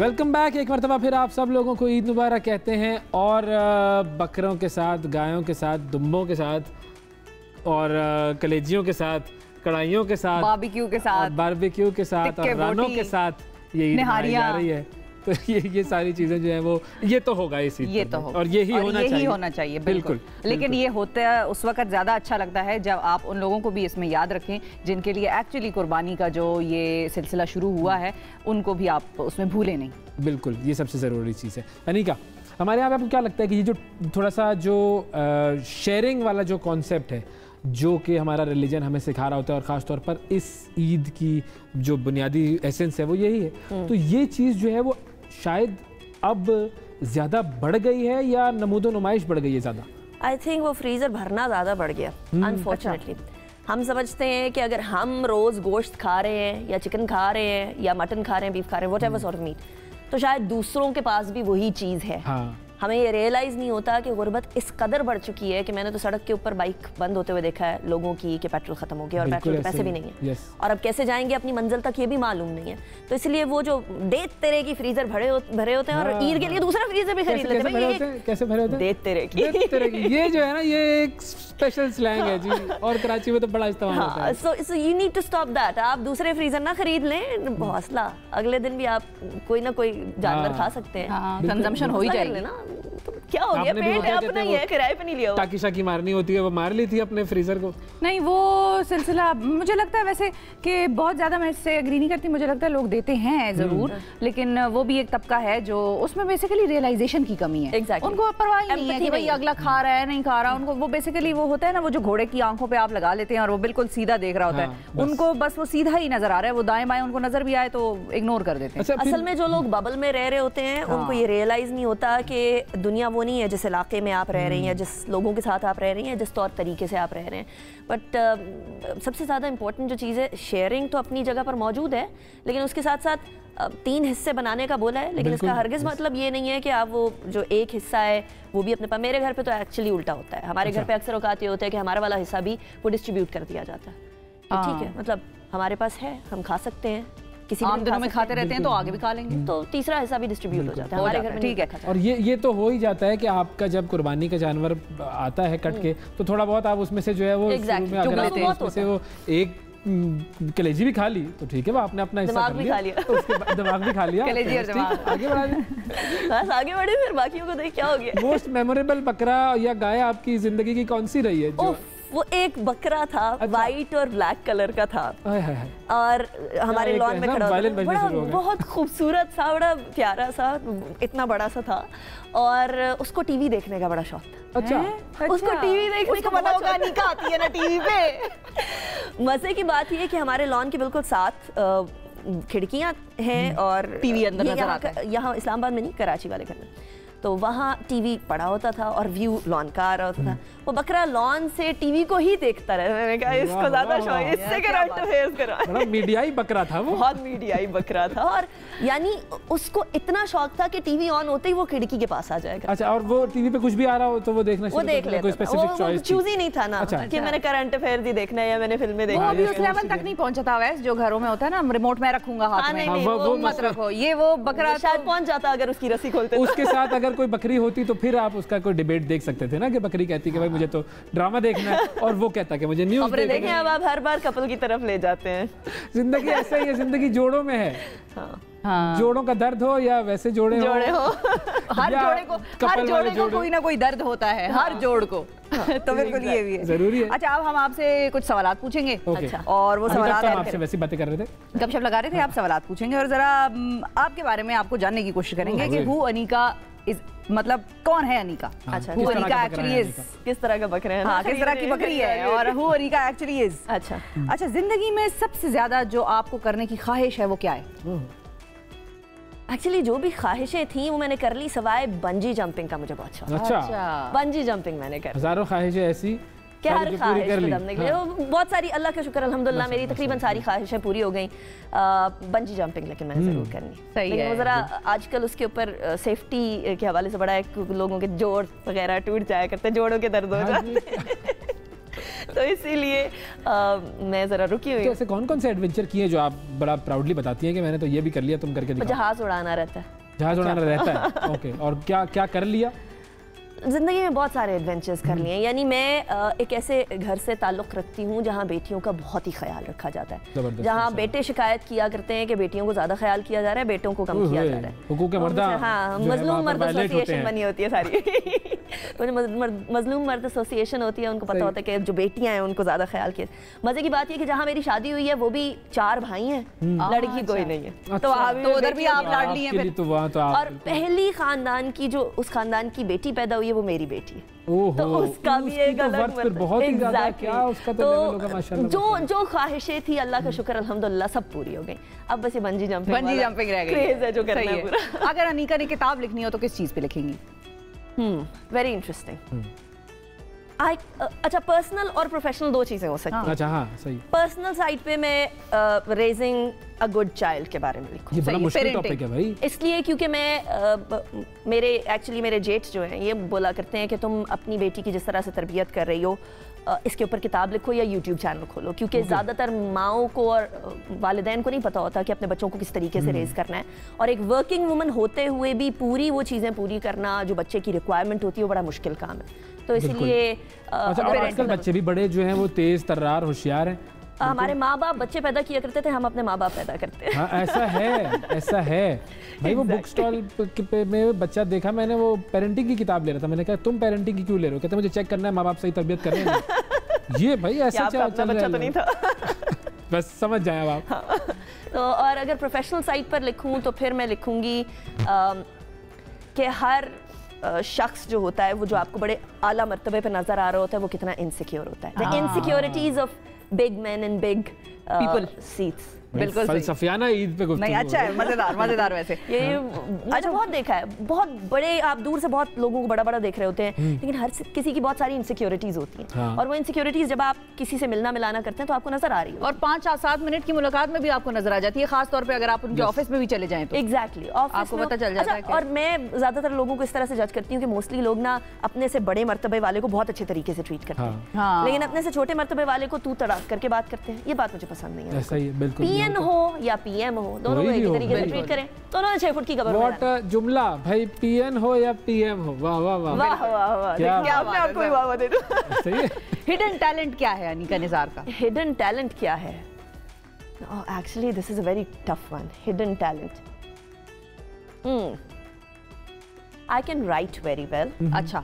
Welcome back. एक मरतबा फिर आप सब लोगों को ईद मुबारक कहते हैं और बकरों के साथ, गायों के साथ, दुम्बों के साथ और कलेजियों के साथ, कढ़ाइयों के साथ, बारबेक्यू के साथ और रानों के साथ ये ईद मनाई जा रही है। तो ये सारी चीज़ें जो है वो ये तो होगा इसी, ये तो होगा और यही होना चाहिए बिल्कुल। लेकिन ये होता है उस वक्त ज़्यादा अच्छा लगता है जब आप उन लोगों को भी इसमें याद रखें जिनके लिए एक्चुअली कुर्बानी का जो ये सिलसिला शुरू हुआ है, उनको भी आप उसमें भूलें नहीं। बिल्कुल, ये सबसे ज़रूरी चीज़ है। अनीका, हमारे यहाँ पे आपको क्या लगता है कि ये जो थोड़ा सा जो शेयरिंग वाला जो कॉन्सेप्ट है जो कि हमारा रिलीजन हमें सिखा रहा होता है और ख़ास तौर पर इस ईद की जो बुनियादी एसेंस है वो यही है, तो ये चीज़ जो है वो शायद अब ज़्यादा बढ़ गई है या नमूदो नुमाइश बढ़ गई है ज़्यादा? आई थिंक वो फ्रीज़र भरना ज़्यादा बढ़ गया अनफॉर्चुनेटली। हम समझते हैं कि अगर हम रोज़ गोश्त खा रहे हैं या चिकन खा रहे हैं या मटन खा रहे हैं, बीफ खा रहे हैं, व्हाटएवर सॉर्ट ऑफ मीट, तो शायद दूसरों के पास भी वही चीज़ है। हमें ये रियलाइज़ नहीं होता कि गुर्बत इस कदर बढ़ चुकी है कि मैंने तो सड़क के ऊपर बाइक बंद होते हुए देखा है लोगों की कि पेट्रोल ख़त्म हो गया और पेट्रोल के पैसे भी नहीं है और अब कैसे जाएंगे अपनी मंजिल तक ये भी मालूम नहीं है। तो इसलिए वो जो देत तेरे की फ्रीजर भरे होते हैं और ईद के लिए दूसरा फ्रीजर भी खरीद लेते हैं। कैसे भरे होते हैं? देत तेरे की। ये जो है ना ये एक स्पेशल स्लैंग है जी और कराची में तो बड़ा इस्तेमाल होता है। So you need to stop that. आप दूसरे फ्रीजर ना खरीद लें, हौसला, अगले दिन भी आप कोई ना कोई जानवर खा सकते हैं, कंजम्पशन हो ही जाएगी ना। क्या हो गया, पेट अपना ही है, किराए पे नहीं लिया। टाकी शाकी मारनी होती है, वो मार ली थी अपने फ्रीजर को। नहीं, वो सिलसिला मुझे लगता है वैसे कि बहुत ज्यादा मैं इससे एग्री नहीं करती। मुझे लगता है लोग देते हैं जरूर, लेकिन वो भी एक तबका है जो उसमें बेसिकली रियलाइजेशन की कमी है। उनको परवाह नहीं है कि भाई अगला खा रहा है नहीं खा रहा। उनको वो बेसिकली वो होता है ना, वो जो घोड़े की आंखों पे आप लगा लेते हैं और वो बिल्कुल सीधा देख रहा होता है, उनको बस वो सीधा ही नजर आ रहा है, वो दाएं बाएं उनको नजर भी आए तो इग्नोर कर देते हैं। असल में जो लोग बबल में रह रहे होते हैं उनको ये रियलाइज नहीं होता कि दुनिया वो नहीं है जिस इलाके में आप रह रहे हैं, जिस लोगों के साथ आप रह रही हैं, जिस तौर तरीके से आप रह रहे हैं। बट सबसे ज़्यादा इंपॉर्टेंट जो चीज़ है, शेयरिंग तो अपनी जगह पर मौजूद है, लेकिन उसके साथ साथ 3 हिस्से बनाने का बोला है, लेकिन इसका हरगिज़ मतलब ये नहीं है कि आप वो जो एक हिस्सा है वो भी अपने पास। मेरे घर पे तो एक्चुअली उल्टा होता है। हमारे घर पे अक्सर औकात ये होता है कि हमारा वाला हिस्सा भी वो डिस्ट्रीब्यूट कर दिया जाता है। ठीक है, मतलब हमारे पास है, हम खा सकते हैं, किसी आम दिनों में खाते रहते हैं तो आगे भी खा लेंगे, तो तीसरा हिस्सा भी डिस्ट्रीब्यूट हो जाता है हमारे घर में। ठीक है, और ये तो हो ही जाता है कि आपका जब कुर्बानी का जानवर आता है कट के तो थोड़ा बहुत आप उसमें से जो है वो उसमें से वो एक कलेजी भी खा ली तो ठीक है, वो आपने अपना हिस्सा कर लिया, तो उसके बाद दिमाग भी खा लिया, कलेजी और दिमाग आगे बढ़ा दिया। बस आगे बढ़े, फिर बाकियों को देख क्या हो गया। मोस्ट मेमोरेबल बकरा या गाय आपकी जिंदगी की कौन सी रही है? जो वो एक बकरा था, वाइट और ब्लैक कलर का था और हमारे लॉन में खड़ा था, बहुत खूबसूरत सा, बड़ा प्यारा सा, इतना बड़ा सा था और उसको टीवी देखने का बड़ा शौक था। अच्छा, उसको टीवी देखने का बड़ा शौक। अनीका आती है ना टीवी पे। मजे की बात ये कि हमारे लॉन के बिल्कुल साथ खिड़कियां हैं और टीवी अंदर नजर आता है। यहाँ इस्लामाबाद में नहीं, कराची वाले घर में, तो वहाँ टीवी पड़ा होता था और व्यू लॉन का आ रहा होता था। वो बकरा लॉन से टीवी को ही देखता रहा। मैंने कहा इसको ज्यादा शौक है, इससे करंट अफेयर्स करा। बड़ा मीडियाई बकरा था वो, बहुत मीडियाई बकरा था और यानी उसको इतना शौक था कि टीवी ऑन होते ही वो खिड़की के पास आ जाएगा। अच्छा, और वो टीवी पे कुछ भी आ रहा हो तो वो देखना शुरू कर देता, कोई स्पेसिफिक चॉइस चूज ही नहीं था ना कि मैंने करंट अफेयर्स ही देखना है या मैंने फिल्में देखनी है। वो अभी उस लेवल तक नहीं पहुंचा था वैसे, जो घरों में होता है ना रिमोट में रखूंगा हाथ में, वो मत रखो, ये वो बकरा शायद पहुंच जाता अगर उसकी रस्सी खोलते। उसके साथ अगर कोई बकरी होती तो फिर आप उसका कोई डिबेट देख सकते थे ना कि बकरी कहती कि भाई मुझे तो ड्रामा देखना है और वो कहता कि मुझे न्यूज़ देखना है। अब आप हर बार कपल की तरफ ले जाते हैं। जिंदगी ऐसा ही है, जिंदगी जोड़ों में है। हाँ। जोड़ों का दर्द हो या वैसे जोड़े हो हर जोड़े को कोई ना कोई दर्द होता है, हर जोड़ को। तो बिल्कुल ये भी है, जरूरी है। अच्छा, अब हम आपसे कुछ सवालात पूछेंगे। अच्छा, और वो सवालात आपसे वैसे बातें कर रहे थे, गपशप लगा रहे थे, आप सवालात पूछेंगे और जरा आपके बारे में आपको जानने की कोशिश करेंगे कि हु अनीका मतलब कौन है अनीका। अच्छा, हु अनीका एक्चुअली इज, किस तरह का बकरा है, हाँ, किस तरह की बकरी है और हु अनीका एक्चुअली इज। अच्छा, जिंदगी में सबसे ज्यादा जो आपको करने की ख्वाहिश है वो क्या है? एक्चुअली जो भी ख्वाहिशें थी वो मैंने कर ली, सवाए बंजी जंपिंग का मुझे बहुत शौक। अच्छा, बंजी जंपिंग मैंने कर, हजारों ख्वाहिशें ऐसी क्या हर ख्वाहिश करने के लिए बहुत सारी, अल्लाह का शुक्र अल्हम्दुलिल्लाह मेरी तकरीबन सारी ख्वाहिशें पूरी हो गई। बंजी जंपिंग लेकिन मैंने जरूर करनी, लेकिन वो ज़रा आजकल उसके ऊपर सेफ्टी के हवाले से बड़ा है, लोगों के जोड़ वगैरह टूट जाया करते, जोड़ों के दर्द हो जाते। तो इसीलिए मैं जरा रुकी हुई हूँ। तो ऐसे कौन कौन से एडवेंचर किए जो आप बड़ा प्राउडली बताती हैं कि मैंने तो ये भी कर लिया, तुम करके दिखाओ? जहाज उड़ाना रहता है। जहाज उड़ाना रहता है, ओके। और क्या क्या कर लिया? ज़िंदगी में बहुत सारे एडवेंचर्स कर लिए हैं। यानी मैं एक ऐसे घर से ताल्लुक़ रखती हूँ जहाँ बेटियों का बहुत ही ख्याल रखा जाता है, जहाँ बेटे शिकायत किया करते हैं कि बेटियों को ज़्यादा ख्याल किया जा रहा है, बेटों को कम किया जा रहा है। हुकूक मर्दा, हाँ, मजलूम मर्द एसोसिएशन बनी होती है सारी। मजलूम मर्द एसोसिएशन होती है, उनको पता होता है कि जो बेटियां हैं उनको ज़्यादा ख्याल किया। मज़े की बात ये कि जहाँ मेरी शादी हुई है वो भी 4 भाई हैं, लड़की कोई नहीं है। तो उधर भी आप लाडली हैं। और पहली खानदान की जो उस खानदान की बेटी पैदा हुई है वो मेरी बेटी है, तो उसका भी एक अलग बहुत ही ज़्यादा क्या उसका तो लेवल होगा माशाल्लाह। जो ख्वाहिशें थी अल्लाह का शुक्र अल्हम्दुलिल्लाह सब पूरी हो गई। अब बस ये बंजी जंपिंग रह गई क्रेज है जो करना है पूरा। अगर अनीका ने किताब लिखनी हो तो किस चीज़ पे लिखेंगी? Very interesting. अच्छा, पर्सनल और प्रोफेशनल 2 चीजें हो सकती हैं। अच्छा, हाँ, सही। पर्सनल साइड पे मैं रेजिंग अ गुड चाइल्ड के बारे में लिखूं। ये बड़ा मुश्किल टॉपिक है भाई। इसलिए क्योंकि मैं मेरे जेठ जो हैं ये बोला करते हैं कि तुम अपनी बेटी की जिस तरह से तरबियत कर रही हो इसके ऊपर किताब लिखो या यूट्यूब चैनल खोलो, क्योंकि ज़्यादातर माओं को और वालिदैन को नहीं पता होता कि अपने बच्चों को किस तरीके से रेज करना है, और एक वर्किंग वुमन होते हुए भी पूरी वो चीज़ें पूरी करना जो बच्चे की रिक्वायरमेंट होती है वो बड़ा मुश्किल काम है। तो इसलिए आजकल बच्चे भी बड़े जो हैं वो तेज तर्रार होशियार हैं। हमारे माँ बाप बच्चे पैदा किया करते थे, हम अपने माँ बाप पैदा करते हैं। हाँ, ऐसा है, ऐसा है भाई। वो बुक स्टॉल में बच्चा देखा मैंने, वो पेरेंटिंग की किताब ले रहा था। मैंने कहा तुम पेरेंटिंग की क्यों ले रहे हो? कहते मुझे चेक करना है माँ बाप सही तरबियत कर रहे हैं। ये भाई ऐसा चल रहा है, तो नहीं था। बस समझ जाए आप। हाँ। तो और अगर प्रोफेशनल साइड पर लिखूं तो फिर मैं लिखूंगी कि हर शख्स जो होता है वो जो आपको बड़े आला मर्तबे पे नजर आ रहा होता है वो कितना इनसिक्योर होता है। The insecurities of big man in big people seats. बिल्कुल फलसफियाना ईद पे गुफ्तगू। नहीं, अच्छा है, मजेदार वैसे। ये अच्छा बहुत देखा है, बहुत बड़े आप दूर से बहुत लोगों को बड़ा देख रहे होते हैं, लेकिन हर किसी की बहुत सारी इनसिक्योरिटीज होती हैं। और वो इनसिक्योरिटीज जब आप किसी से मिलना मिलाना करते हैं तो आपको नजर आ रही है, और 5-7 मिनट की मुलाकात में भी आपको नजर आ जाती है, खास तौर पे अगर आप उनके ऑफिस में भी चले जाएं तो। एग्जैक्टली, आपको पता चल जाता है। और मैं ज्यादातर लोगों को इस तरह से जज करती हूँ कि मोस्टली लोग ना अपने से बड़े मर्तबे वाले को बहुत अच्छे तरीके से ट्रीट करते हैं, लेकिन अपने से छोटे मर्तबे वाले को तू तड़ाक करके बात करते हैं। ये बात मुझे पसंद नहीं है। ऐसा ही बिल्कुल। पीएन हो या पीएम हो, दोनों को एक तरीके से ट्रीट करें, दोनों ने 6 फुट की कबर में। व्हाट जुमला भाई, पीएन हो या पीएम हो, वाह वाह वाह वाह वाह वाह। क्या मैं आपको भी वाह वाह दे दूं। सही है। हिडन टैलेंट क्या है अनीका निज़ार का? हिडन टैलेंट क्या है? Actually this is a very tough one. Hidden talent, I can write very well. अच्छा,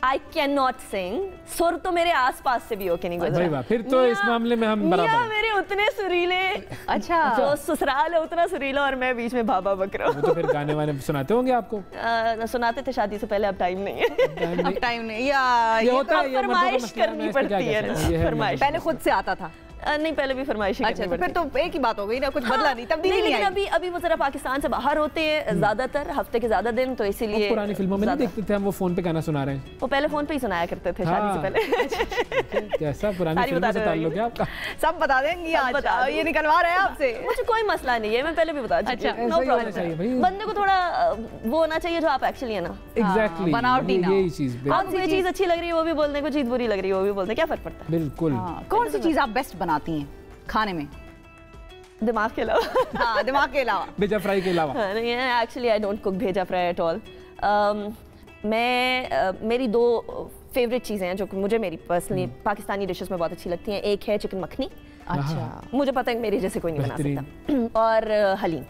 I cannot sing। सुर तो मेरे आसपास से भी होके नहीं गुजरा। फिर तो इस मामले में हम बराबर हैं। मेरे उतने सुरीले, अच्छा, जो ससुराल है उतना सुरीला और मैं बीच में भाभा बकरा। वो तो फिर गाने वाने सुनाते होंगे आपको? सुनाते थे शादी से पहले, अब टाइम नहीं है। अब टाइम नहीं, ये होता है, फरमाइश करनी पड़ती है। फरमाइश पहले खुद से आता था। नहीं, पहले भी फरमाइश। अच्छा, तो फिर तो एक ही बात हो गई ना, कुछ बदला नहीं, तब्दीली नहीं आई। अभी वो जरा पाकिस्तान से बाहर होते हैं ज्यादातर, हफ्ते के ज्यादा दिन, तो इसीलिए पुरानी फिल्मों में नहीं देखते थे हम वो फोन पे गाना सुना रहे हैं? वो पहले फोन पे ही सुनाया करते थे शादी से पहले। कैसा पुरानी फिल्मों से ताल्लुक है आपका? सब बता देंगी आज, ये निकलवा रहे हैं आपसे। मुझे कोई मसला नहीं है, मैं पहले भी बता चुकी हूं। No problem. बंदे को थोड़ा वो होना चाहिए जो आप एक्चुअली है ना। एग्जैक्टली, बनावटी ना। यही चीज। आपको ये चीज अच्छी लग रही है वो भी बोल दें, कोई चीज बुरी लग रही है वो भी बोल दें, क्या फर्क पड़ता है? बिल्कुल। कौन सी चीज आप बेस्ट बनाती हैं खाने में? दिमाग के अलावा। हाँ, दिमाग के अलावा, भेजा फ्राई के अलावा। नहीं, एक्चुअली आई डोंट कुक भेजा फ्राई एट ऑल। मेरी 2 फेवरेट चीज़ें हैं जो मुझे मेरी पर्सनली पाकिस्तानी डिशेस में बहुत अच्छी लगती हैं। एक है चिकन मखनी। अच्छा, मुझे पता है मेरे जैसे कोई नहीं बना सकता। और हलीम।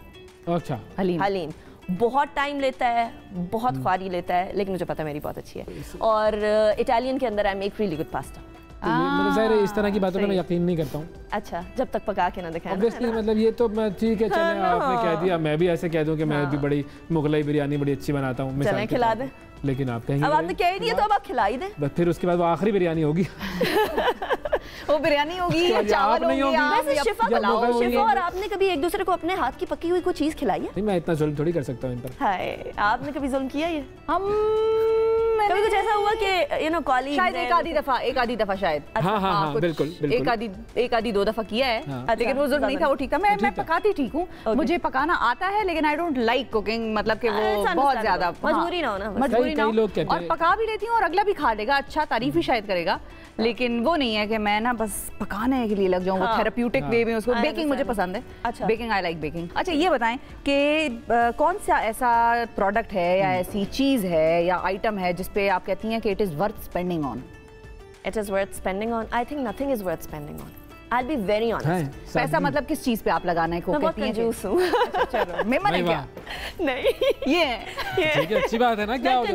अच्छा, हलीम बहुत टाइम लेता है, बहुत ख्वारी लेता है, लेकिन मुझे पता है मेरी बहुत अच्छी है। और इटालियन के अंदर I make really good pasta. मतलब इस तरह की बातों पे मैं यकीन नहीं करता हूँ। अच्छा, जब तक पका के ना दिखाएं। ऑब्वियसली, मतलब ये तो मैं ठीक है, चले आपने कह दिया, मैं भी ऐसे कह दूं कि मैं भी बड़ी मुगलाई बिरयानी बड़ी अच्छी बनाता हूँ, चलें खिला दें। लेकिन आप कहेंगे अब आपने कह ही दिया तो अब आप खिलाई दें। बस फिर उसके बाद वो आखिरी बिरयानी होगी। वो बिरयानी होगी, चावल होंगे। वैसे शिफा और आपने कभी एक दूसरे को अपने हाथ की पकी हुई कोई चीज खिलाई है? नहीं, मैं इतना जुल्म थोड़ी कर सकता हूँ इन पर। हाय, आपने कभी जुल्म किया ये? मैंने कभी कुछ ऐसा हुआ कि यू नो कॉलीग शायद एक आधी दफा शायद हाँ, बिल्कुल एक आधी 2 दफा किया है, लेकिन वो जुल्म नहीं था, वो ठीक था। मैं पकाती ठीक हूँ, मुझे पकाना आता है, लेकिन आई डोंट लाइक कुकिंग, मतलब कि वो बहुत ज्यादा मजबूरी ना हो ना, मजबूरी ना हो, और पका भी लेती हूँ और अगला भी खा लेगा, अच्छा तारीफ ही शायद करेगा, लेकिन वो नहीं है कि मैं ना बस पकाने के लिए लग जाऊँ, वो थेरेप्यूटिक वे में उसको। बेकिंग मुझे पसंद है, अच्छा बेकिंग, आई लाइक बेकिंग। अच्छा ये बताएं कि कौन सा ऐसा प्रोडक्ट है या ऐसी चीज है या आइटम है जिस पे आप कहती हैं कि it is worth spending on? It is worth spending on. I think nothing is worth spending on. I'll be very honest. पैसा मतलब किस चीज पे आप लगाना है? मैं बहुत कंजूस हूँ। चलो मेमन है क्या? नहीं, ये ठीक है, अच्छी बात है ना। क्या हो गया?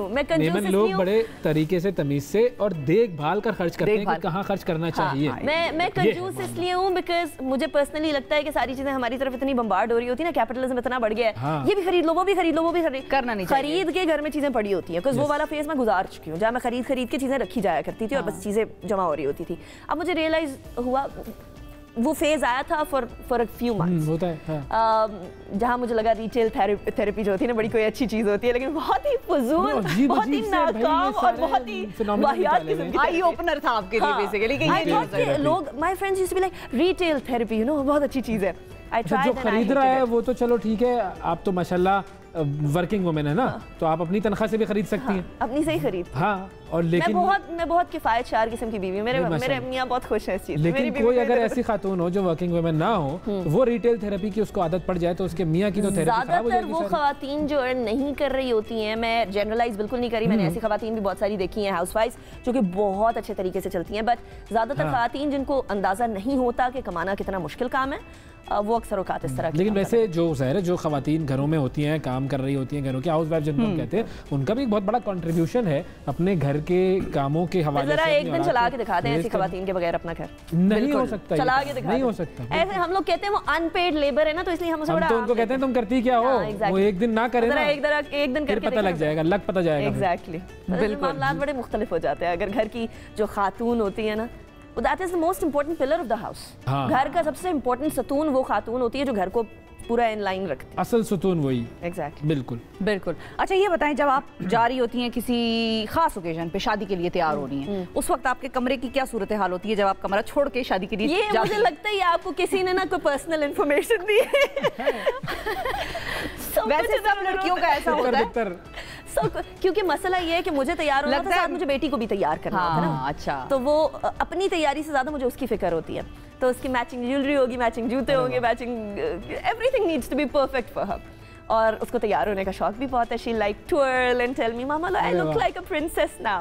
मैं कंजूस हूँ। लोग बड़े तरीके से, तमीज से और देखभाल कर खर्च करते हैं कि कहाँ खर्च करना चाहिए। मैं कंजूस इसलिए हूँ बिकॉज मुझे पर्सनली लगता है कि सारी चीजें हमारी तरफ इतनी बम्बार्ड हो रही होती है ना, कैपिटलिज्म इतना बढ़ गया है, ये भी खरीद लो, वो भी खरीद लो, वो भी खरीद, करना नहीं चाहिए। खरीद के घर में चीजें पड़ी होती हैं, बिकॉज वो वाला फेज मैं गुजार चुकी हूँ जहाँ मैं खरीद के चीजें रखी जाया करती थी और बस चीजें जमा हो रही होती थी। अब मुझे रियलाइज हुआ, वो फेज आया था फॉर अ फ्यू मंथ्स, होता है जहाँ मुझे लगा रिटेल थेरेपी जो होती है ना बड़ी कोई अच्छी चीज होती है, लेकिन बहुत ही फजूल, बहुत ही नाकाम और बहुत ही वाहियात किस्म की आई ओपनर था आपके लिए बेसिकली। कि ये लोग, my friends used to be like retail therapy, you know, बहुत अच्छी चीज है। जो खरीद रहा है वो तो चलो ठीक है, आप तो माशाल्लाह वर्किंग वुमेन है ना, तो आप अपनी तनख्वाह से भी खरीद सकती हैं, अपनी से ही खरीद। हाँ, और लेकिन मैं बहुत किफायत शार किस्म की बीवी हूं, मेरे मियां बहुत खुश हैं इस चीज। लेकिन कोई अगर ऐसी खातून हो जो वर्किंग वुमेन ना हो, वो रिटेल थेरेपी की उसको आदत पड़ जाए तो उसके मियां की तो थेरेपी खराब हो जाएगी। वो खवातीन जो अर्न नहीं कर रही होती हैं, मैं जनरलाइज बिल्कुल नहीं करी, मैंने ऐसी खवातीन भी बहुत सारी देखी हैं, हाउसवाइफ्स, जो कि बहुत अच्छे तरीके से चलती हैं, बट ज्यादातर खवातीन जिनको अंदाजा नहीं होता कि कमाना कितना मुश्किल काम है, वो अक्सर औकात इस तरह की। लेकिन वैसे जो ज़ाहिर है जो खवातीन घरों में होती हैं, काम कर रही होती हैं, घरों की हाउस वाइफ जिनको हम कहते हैं, उनका भी एक बहुत बड़ा कंट्रीब्यूशन है अपने घर के कामों के हवाले से। जरा एक दिन चला के दिखाते हैं ऐसी खवातीन के बगैर अपना घर। नहीं हो सकता, चला के दिखाते, नहीं हो सकता। ऐसे हम लोग कहते हैं वो अनपेड लेबर है ना, तो इसलिए हम तो उनको कहते हैं तुम करती क्या हो, वो एक दिन ना करे ना, एक दिन करके पता लग जाएगा, लग पता जाएगा। एग्जैक्टली, मामलात बड़े मुख्तलिफ हो जाते हैं। अगर घर की जो खातून होती है ना, that is the most important pillar of the house. घर का सबसे important सतून वो खातून होती है जो घर को पूरा इन लाइन रखती है। असल सतून वही। Exactly. बिल्कुल। अच्छा ये बताएं, जब आप जा रही होती हैं किसी खास ओकेजन पे, शादी के लिए तैयार हो रही हैं, उस वक्त आपके कमरे की क्या सूरत हाल होती है जब आप कमरा छोड़ के शादी के लिए? ये मुझे लगता है आपको किसी ने ना कोई पर्सनल इंफॉर्मेशन दी है। वैसे सब लड़कियों का ऐसा होता है। क्योंकि मसला ये है कि मुझे तैयार होना था, साथ मुझे बेटी को भी तैयार करना था ना। अच्छा, तो वो अपनी तैयारी से ज्यादा मुझे उसकी फिक्र होती है, तो उसकी मैचिंग ज्वेलरी होगी, मैचिंग जूते होंगे, matching everything needs to be perfect for her. और उसको तैयार होने का शौक भी बहुत है। She like twirl and tell me, Mama, I look like a princess now.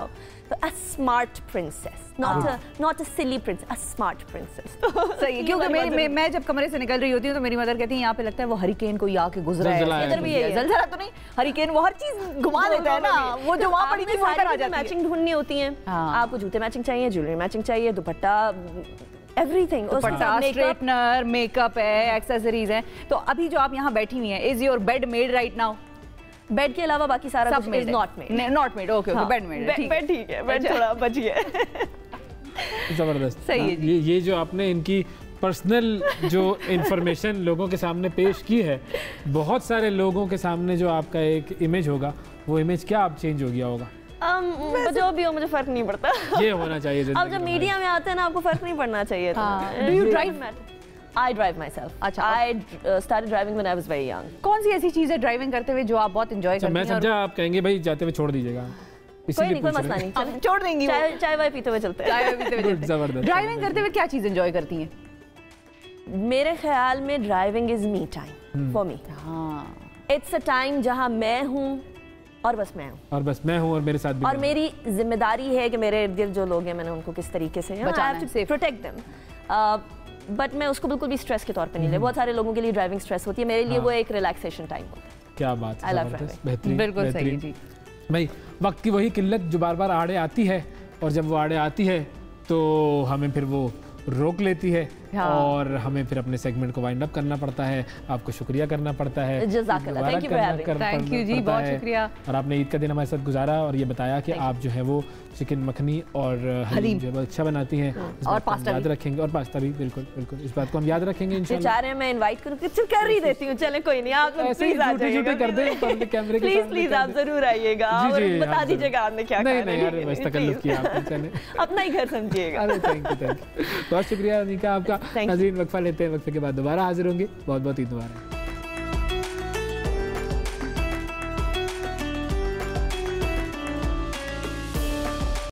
So a smart princess, not a silly princess, a smart princess. सही है, क्योंकि मैं जब कमरे से निकल रही होती हूँ तो मेरी मदर कहती है यहाँ पे लगता है वो हरिकेन कोई आके गुजरा है। इधर भी है, जलजला तो नहीं, हरिकेन वो हर चीज घुमा देता है ना, वो जो वहाँ पड़ी थी वहाँ पर आ जाती है। मैचिंग ढूंढनी होती है, आपको जूते मैचिंग चाहिए, ज्वेलरी मैचिंग चाहिए, दुपट्टा, एवरीथिंग, स्ट्रेटनर, मेकअप है, एक्सेसरीज हैं। तो अभी जो आप यहाँ बैठी हुई हैं, is your bed made right now? Bed के अलावा बाकी सारा कुछ is not made. Okay, bed made है, बेड ठीक है, बेड थोड़ा बच गया। जबरदस्त, सही है। ये जो आपने इनकी पर्सनल जो इंफॉर्मेशन लोगों के सामने पेश की है, बहुत सारे लोगों के सामने जो आपका एक इमेज होगा, वो इमेज क्या अब चेंज हो गया होगा? जो भी हो मुझे फर्क नहीं पड़ता। ये होना चाहिए। अब जब मीडिया में आते हैं ना, आपको फर्क नहीं पड़ना चाहिए। Do you drive? I drive myself. अच्छा, I started driving when I was very young. कौन सी ऐसी चीज है ड्राइविंग करते हुए जो आप बहुत एंजॉय करती हैं? मैं समझा आप कहेंगे भाई जाते हुए छोड़ दीजिएगा, कोई मसला नहीं, छोड़ देंगी, चाय वाय पीते हुए चलते हैं। जबरदस्त। ड्राइविंग करते हुए क्या चीज एंजॉय करती हैं? मेरे ख्याल में driving is me time for me. It's a time जहां मैं हूं और बस मैं हूं और मेरे साथ भी, और मेरी जिम्मेदारी है कि मेरे इर्द गिर्द जो लोग हैं मैंने उनको किस तरीके से प्रोटेक्ट देम। बट मैं उसको बिल्कुल भी स्ट्रेस के तौर पे नहीं ले। बहुत सारे लोगों के लिए ड्राइविंग स्ट्रेस होती है, मेरे लिए वो एक रिलैक्सेशन टाइम होता है। क्या बात है, बेहतरीन, बिल्कुल सही जी। भाई वक्त की वही किल्लत जो बार बार आड़े आती है, और जब वो आड़े आती है तो हमें फिर वो रोक लेती है। और हमें फिर अपने सेगमेंट को वाइंड अप करना पड़ता है। आपको शुक्रिया करना पड़ता है, थैंक यू जी, बहुत शुक्रिया। और आपने ईद का दिन हमारे साथ गुजारा और ये बताया कि आप जो है वो चिकन मखनी और हलीम जो है अच्छा बनाती हैं, और पास्ता याद रखेंगे, और पास्ता भी, बिल्कुल बिल्कुल इस बात को हम याद रखेंगे इंशाल्लाह। बेचारे मैं इनवाइट करूं, कर ही देती हूं, चले कोई नहीं, आप लोग प्लीज आ जाइएगा, कर दें पब्लिक कैमरे के सामने, प्लीज आप जरूर आइएगा और बता दीजिएगा आपने क्या कहा। नहीं यार, बस तकल्लुफ किया आपने, चले अपना ही घर समझिएगा। अरे थैंक यू बहुत शुक्रिया अनिका आपका। नाज़रीन वक्फा लेते हैं, वक्फे के बाद दोबारा हाजिर होंगे। बहुत बहुत ईद मुबारक।